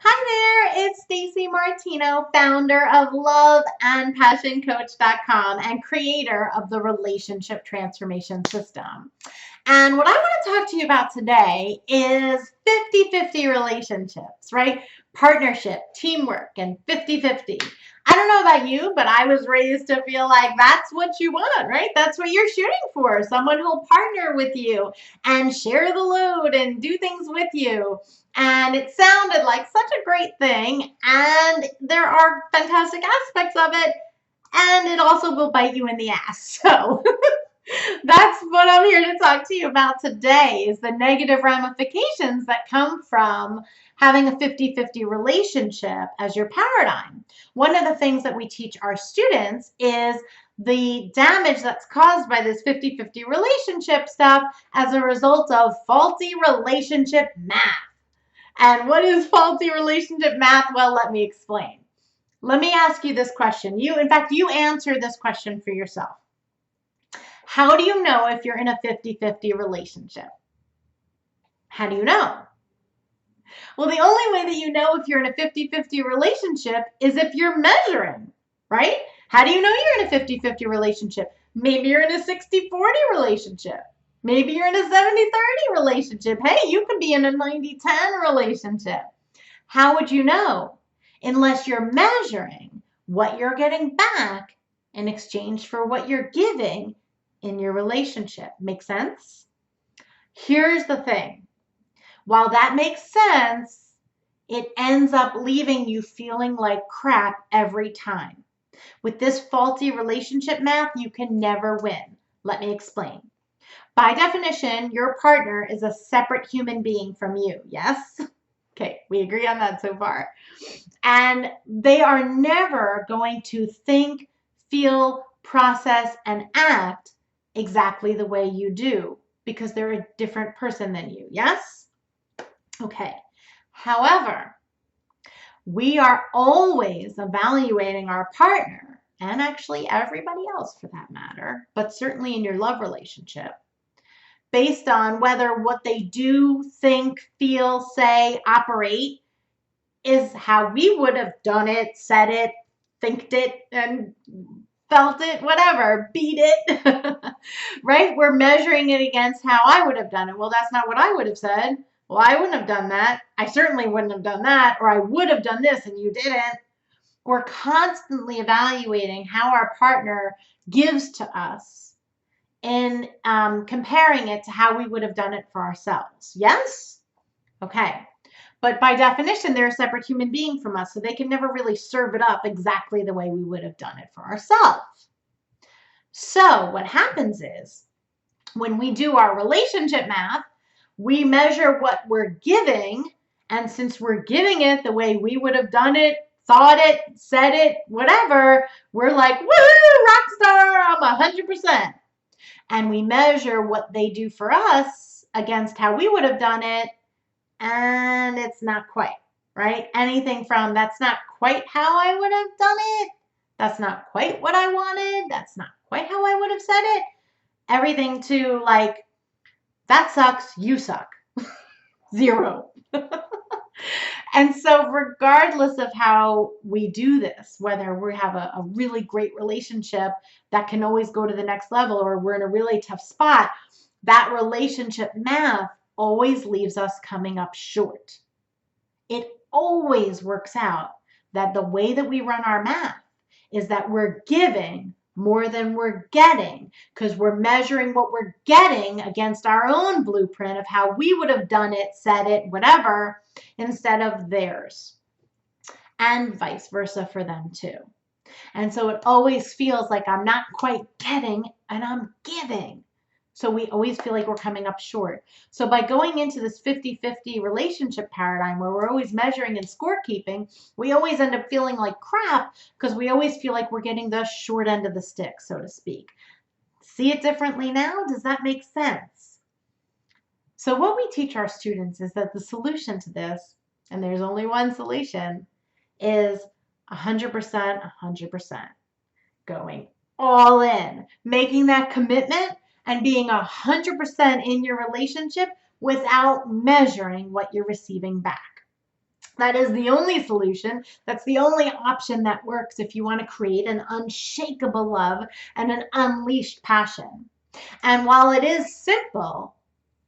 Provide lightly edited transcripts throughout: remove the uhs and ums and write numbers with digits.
Hi there, it's Stacy Martino, founder of loveandpassioncoach.com and creator of the Relationship Transformation System. And what I want to talk to you about today is 50-50 relationships, right? Partnership, teamwork, and 50-50. I don't know about you, but I was raised to feel like that's what you want, right? That's what you're shooting for. Someone who'll partner with you and share the load and do things with you. And it sounded like such a great thing. And there are fantastic aspects of it. And it also will bite you in the ass. So that's what I'm here to talk to you about today is the negative ramifications that come from having a 50-50 relationship as your paradigm. One of the things that we teach our students is the damage that's caused by this 50-50 relationship stuff as a result of faulty relationship math. And what is faulty relationship math? Well, let me explain. Let me ask you this question. In fact, you answer this question for yourself. How do you know if you're in a 50-50 relationship? How do you know? Well, the only way that you know if you're in a 50-50 relationship is if you're measuring, right? How do you know you're in a 50-50 relationship? Maybe you're in a 60-40 relationship. Maybe you're in a 70-30 relationship. Hey, you could be in a 90-10 relationship. How would you know? Unless you're measuring what you're getting back in exchange for what you're giving in your relationship. Make sense? Here's the thing. While that makes sense, it ends up leaving you feeling like crap every time. With this faulty relationship math, you can never win. Let me explain. By definition, your partner is a separate human being from you. Yes? Okay, we agree on that so far. And they are never going to think, feel, process, and act exactly the way you do because they're a different person than you. Yes? Okay. However, we are always evaluating our partner and actually everybody else for that matter, but certainly in your love relationship, based on whether what they do, think, feel, say, operate is how we would have done it, said it, thinked it, and felt it, whatever, beat it, right? We're measuring it against how I would have done it. Well, that's not what I would have said. Well, I wouldn't have done that. I certainly wouldn't have done that, or I would have done this and you didn't. We're constantly evaluating how our partner gives to us and comparing it to how we would have done it for ourselves. Yes? Okay. But by definition, they're a separate human being from us, so they can never really serve it up exactly the way we would have done it for ourselves. So what happens is when we do our relationship math, we measure what we're giving, and since we're giving it the way we would have done it, thought it, said it, whatever, we're like, woohoo, rock star, I'm 100%. And we measure what they do for us against how we would have done it, and it's not quite, right? Anything from that's not quite how I would have done it, that's not quite what I wanted, that's not quite how I would have said it, everything to like, that sucks, you suck. Zero. And so regardless of how we do this, whether we have a really great relationship that can always go to the next level or we're in a really tough spot, that relationship math always leaves us coming up short. It always works out that the way that we run our math is that we're giving more than we're getting because we're measuring what we're getting against our own blueprint of how we would have done it, said it, whatever, instead of theirs. And vice versa for them too. And so it always feels like I'm not quite getting and I'm giving. So we always feel like we're coming up short. So by going into this 50-50 relationship paradigm where we're always measuring and scorekeeping, we always end up feeling like crap because we always feel like we're getting the short end of the stick, so to speak. See it differently now? Does that make sense? So what we teach our students is that the solution to this, and there's only one solution, is 100%, 100%. Going all in, making that commitment and being 100% in your relationship without measuring what you're receiving back. That is the only solution. That's the only option that works if you want to create an unshakable love and an unleashed passion. And while it is simple,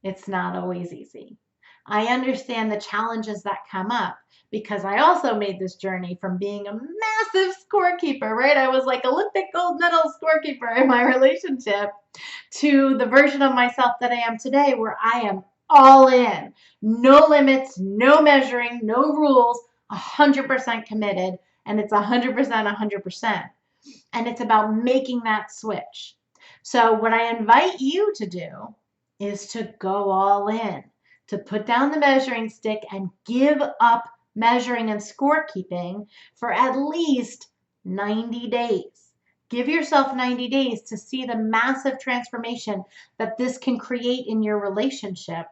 it's not always easy. I understand the challenges that come up because I also made this journey from being a massive scorekeeper, right? I was like Olympic gold medal scorekeeper in my relationship to the version of myself that I am today where I am all in. No limits, no measuring, no rules, 100% committed, and it's 100%, 100%. And it's about making that switch. So, what I invite you to do is to go all in, to put down the measuring stick and give up measuring and scorekeeping for at least 90 days. Give yourself 90 days to see the massive transformation that this can create in your relationship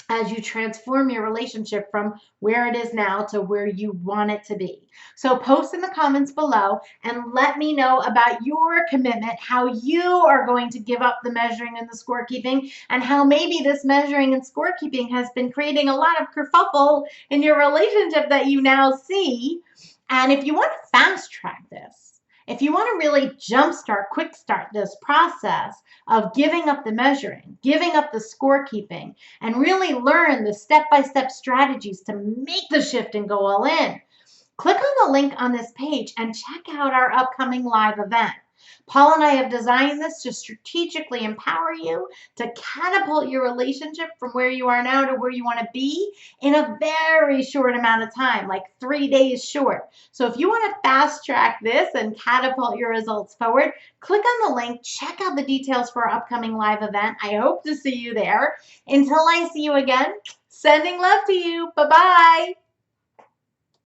as you transform your relationship from where it is now to where you want it to be. So post in the comments below and let me know about your commitment, how you are going to give up the measuring and the scorekeeping, and how maybe this measuring and scorekeeping has been creating a lot of kerfuffle in your relationship that you now see. And if you want to fast track this, if you want to really jumpstart, quick start this process of giving up the measuring, giving up the scorekeeping, and really learn the step-by-step strategies to make the shift and go all in, click on the link on this page and check out our upcoming live event. Paul and I have designed this to strategically empower you to catapult your relationship from where you are now to where you want to be in a very short amount of time, like 3 days short. So if you want to fast track this and catapult your results forward, click on the link, check out the details for our upcoming live event. I hope to see you there. Until I see you again, sending love to you. Bye-bye.